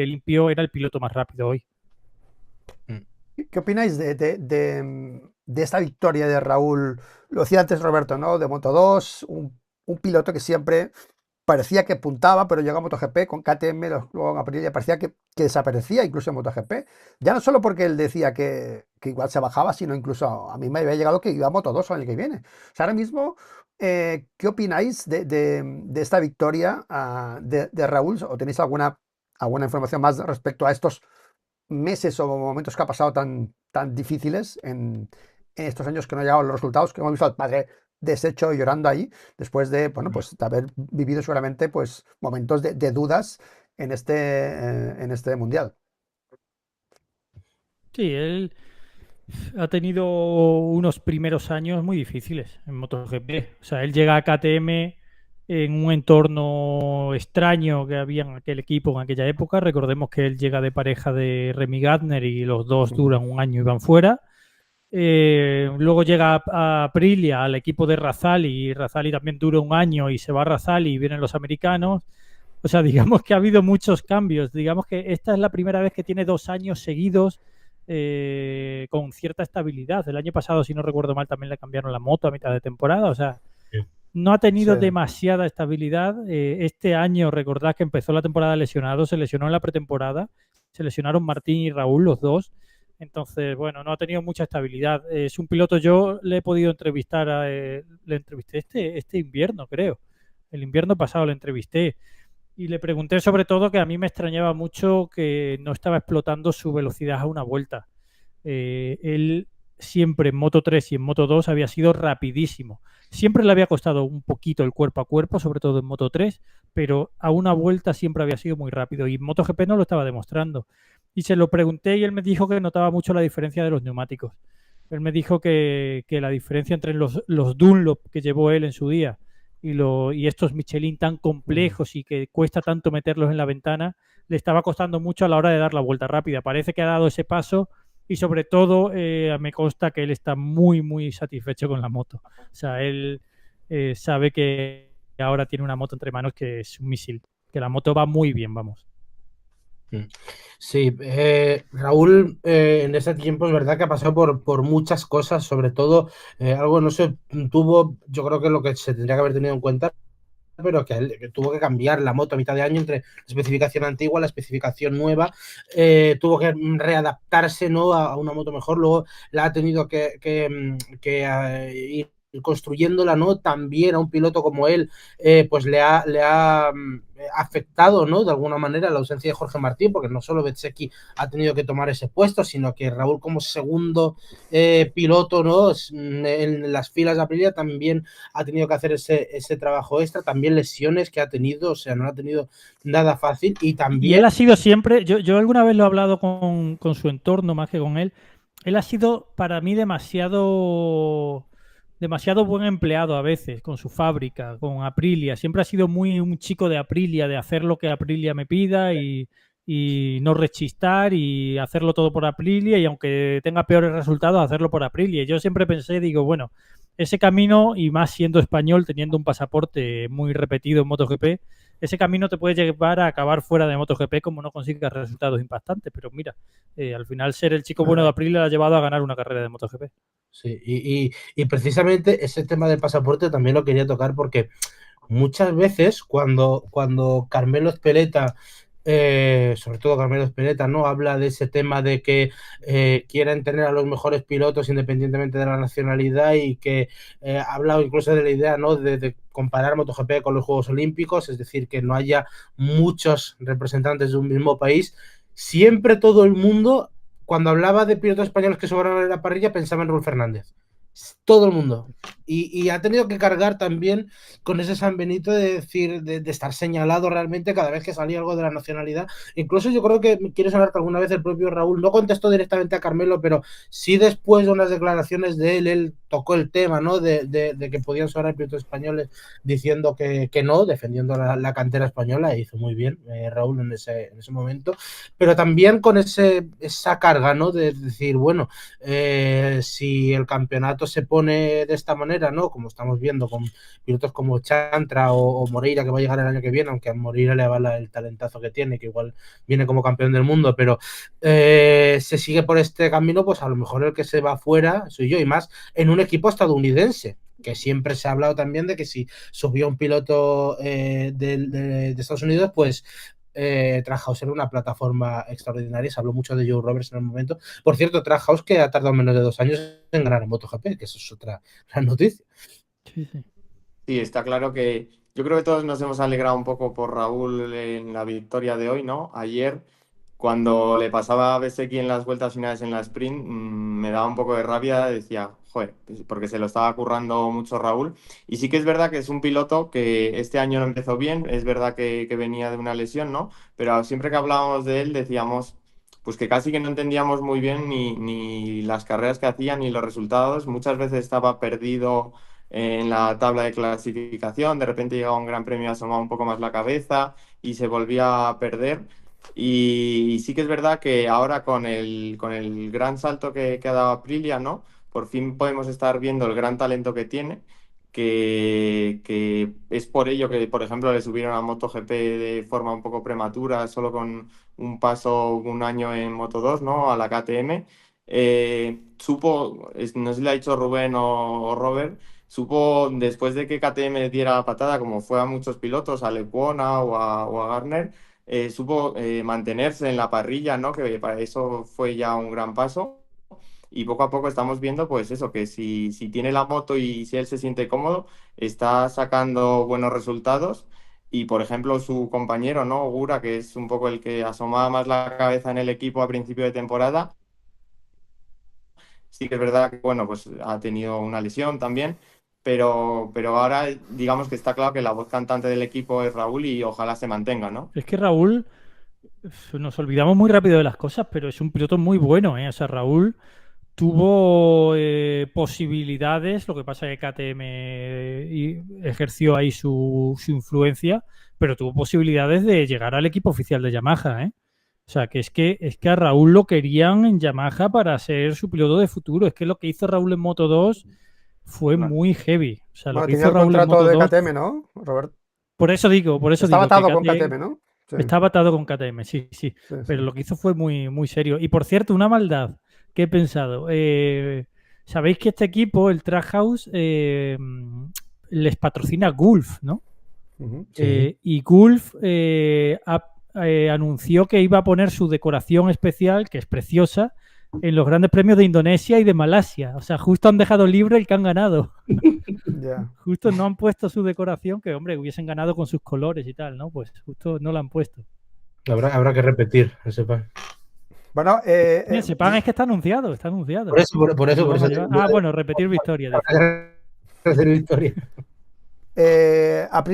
limpio, era el piloto más rápido hoy. ¿Qué opináis de esta victoria de Raúl? Lo decía antes Roberto, ¿no? De Moto2, un piloto que siempre parecía que puntaba, pero llegó a MotoGP con KTM, luego en Aprilia, parecía que desaparecía incluso en MotoGP. Ya no solo porque él decía que igual se bajaba, sino incluso a mí me había llegado que iba a Moto2 el año que viene. O sea, ahora mismo, ¿qué opináis de esta victoria de Raúl? ¿O tenéis alguna información más respecto a estos meses o momentos que ha pasado tan difíciles en estos años que no han llegado los resultados, que hemos visto al padre deshecho y llorando ahí, después de, bueno, pues de haber vivido seguramente pues momentos de dudas en este mundial? Sí, él ha tenido unos primeros años muy difíciles en MotoGP. O sea, él llega a KTM en un entorno extraño que había en aquel equipo en aquella época. Recordemos que él llega de pareja de Remy Gardner y los dos duran un año y van fuera. Luego llega a Aprilia, al equipo de Razali, y Razali también dura un año y se va a Razali y vienen los americanos. O sea, digamos que ha habido muchos cambios. Digamos que esta es la primera vez que tiene 2 años seguidos con cierta estabilidad. El año pasado, si no recuerdo mal, también le cambiaron la moto a mitad de temporada. O sea, no ha Sí, tenido demasiada estabilidad. Este año, recordad que empezó la temporada lesionado, se lesionó en la pretemporada, se lesionaron Martín y Raúl, los dos. Entonces, bueno, no ha tenido mucha estabilidad. Es un piloto, yo le he podido entrevistar, le entrevisté este invierno, creo. El invierno pasado le entrevisté y le pregunté sobre todo que a mí me extrañaba mucho que no estaba explotando su velocidad a una vuelta. Él siempre en Moto 3 y en Moto 2 había sido rapidísimo. Siempre le había costado un poquito el cuerpo a cuerpo, sobre todo en Moto 3, pero a una vuelta siempre había sido muy rápido y en MotoGP no lo estaba demostrando. Y se lo pregunté y él me dijo que notaba mucho la diferencia de los neumáticos. Él me dijo que la diferencia entre los Dunlop que llevó él en su día y estos Michelin tan complejos y que cuesta tanto meterlos en la ventana, le estaba costando mucho a la hora de dar la vuelta rápida. Parece que ha dado ese paso y sobre todo me consta que él está muy, muy satisfecho con la moto. O sea, él sabe que ahora tiene una moto entre manos que es un misil, que la moto va muy bien, vamos. Sí, Raúl en ese tiempo es verdad que ha pasado por muchas cosas, sobre todo algo no se tuvo, yo creo que lo que se tendría que haber tenido en cuenta, pero que tuvo que cambiar la moto a mitad de año entre la especificación antigua y la especificación nueva, tuvo que readaptarse, ¿no?, a una moto mejor, luego la ha tenido que ir construyéndola, ¿no? También a un piloto como él, pues le ha afectado, ¿no?, de alguna manera la ausencia de Jorge Martín, porque no solo Bezzecchi ha tenido que tomar ese puesto, sino que Raúl como segundo piloto, ¿no?, en las filas de Aprilia también ha tenido que hacer ese trabajo extra, también lesiones que ha tenido, o sea, no ha tenido nada fácil y Y también... él ha sido siempre, yo alguna vez lo he hablado con su entorno más que con él ha sido para mí demasiado buen empleado a veces, con su fábrica, con Aprilia. Siempre ha sido muy un chico de Aprilia, de hacer lo que Aprilia me pida y no rechistar y hacerlo todo por Aprilia y aunque tenga peores resultados, hacerlo por Aprilia. Yo siempre pensé, digo, bueno, ese camino y más siendo español, teniendo un pasaporte muy repetido en MotoGP, ese camino te puede llevar a acabar fuera de MotoGP como no consigas resultados impactantes. Pero mira, al final ser el chico bueno de Aprilia le ha llevado a ganar una carrera de MotoGP. Sí, y precisamente ese tema del pasaporte también lo quería tocar porque muchas veces cuando Carmelo Ezpeleta, sobre todo Carmelo Ezpeleta, ¿no?, habla de ese tema de que quieren tener a los mejores pilotos independientemente de la nacionalidad y que ha hablado incluso de la idea, ¿no?, de comparar MotoGP con los Juegos Olímpicos, es decir, que no haya muchos representantes de un mismo país, siempre todo el mundo, cuando hablaba de pilotos españoles que sobraron en la parrilla, pensaba en Raúl Fernández. Todo el mundo. Y ha tenido que cargar también con ese San Benito de decir, de estar señalado realmente cada vez que salía algo de la nacionalidad. Incluso yo creo que quiere sonar que alguna vez el propio Raúl no contestó directamente a Carmelo, pero sí después de unas declaraciones de él tocó el tema, ¿no?, de que podían sobrar pilotos españoles diciendo que no, defendiendo la cantera española, e hizo muy bien Raúl en ese momento, pero también con esa carga, ¿no?, de decir, bueno, si el campeonato se pone de esta manera, manera, ¿no? Como estamos viendo con pilotos como Chantra o Moreira, que va a llegar el año que viene, aunque a Moreira le avala el talentazo que tiene, que igual viene como campeón del mundo, pero se sigue por este camino, pues a lo mejor el que se va afuera soy yo, y más en un equipo estadounidense, que siempre se ha hablado también de que si subía un piloto de Estados Unidos, pues Trackhouse era una plataforma extraordinaria. Se habló mucho de Joe Roberts en el momento. Por cierto, Trackhouse, que ha tardado menos de 2 años en ganar en MotoGP, que eso es otra gran noticia. Sí, sí. Sí, está claro que yo creo que todos nos hemos alegrado un poco por Raúl en la victoria de hoy, ¿no? Ayer, cuando le pasaba a Bezzecchi en las vueltas finales en la sprint, me daba un poco de rabia, decía, joder, pues, porque se lo estaba currando mucho Raúl. Y sí que es verdad que es un piloto que este año no empezó bien, es verdad que venía de una lesión, ¿no? Pero siempre que hablábamos de él decíamos, pues que casi que no entendíamos muy bien ni las carreras que hacía ni los resultados. Muchas veces estaba perdido en la tabla de clasificación, de repente llegaba un gran premio, asomaba un poco más la cabeza y se volvía a perder. Y sí que es verdad que ahora con el gran salto que ha dado Aprilia, ¿no? Por fin podemos estar viendo el gran talento que tiene, que es por ello que, por ejemplo, le subieron a MotoGP de forma un poco prematura, solo con un paso, un año en Moto2, ¿no? A la KTM. No sé si lo ha dicho Rubén o Robert, supo, después de que KTM diera la patada, como fue a muchos pilotos, a Lecuona o a Garner, supo mantenerse en la parrilla, ¿no? Que para eso fue ya un gran paso. Y poco a poco estamos viendo, pues eso, que si tiene la moto y si él se siente cómodo, está sacando buenos resultados. Y por ejemplo, su compañero, ¿no? Ogura, que es un poco el que asomaba más la cabeza en el equipo a principio de temporada, sí que es verdad que, bueno, pues ha tenido una lesión también, pero ahora digamos que está claro que la voz cantante del equipo es Raúl y ojalá se mantenga, ¿no? Es que Raúl, nos olvidamos muy rápido de las cosas, pero es un piloto muy bueno, ¿eh? O sea, Raúl tuvo posibilidades, lo que pasa es que KTM ejerció ahí su influencia, pero tuvo posibilidades de llegar al equipo oficial de Yamaha, ¿eh? O sea, que es que a Raúl lo querían en Yamaha para ser su piloto de futuro. Es que lo que hizo Raúl en Moto2 fue Claro. muy heavy. O sea, lo Bueno, que tenía hizo el Raúl en contrato de Moto2, KTM, ¿no, Robert? por eso digo Estaba que atado con KTM, ¿no? Sí, estaba atado con KTM, sí, sí. sí, Pero sí. lo que hizo fue muy, muy serio. Y por cierto, una maldad que he pensado. Sabéis que este equipo, el Trackhouse, les patrocina Gulf, ¿no? Ujú. Sí. Y Gulf anunció que iba a poner su decoración especial, que es preciosa, en los grandes premios de Indonesia y de Malasia. O sea, justo han dejado libre el que han ganado. Ya. Justo no han puesto su decoración, que hombre, hubiesen ganado con sus colores y tal, ¿no? Pues justo no la han puesto. Habrá que repetir, que sepan. Bueno, Mira, sepan es que está anunciado, está anunciado. Por eso, por Lo eso vamos a llevar. Ah, bueno, repetir victoria. Dice. hacer victoria. a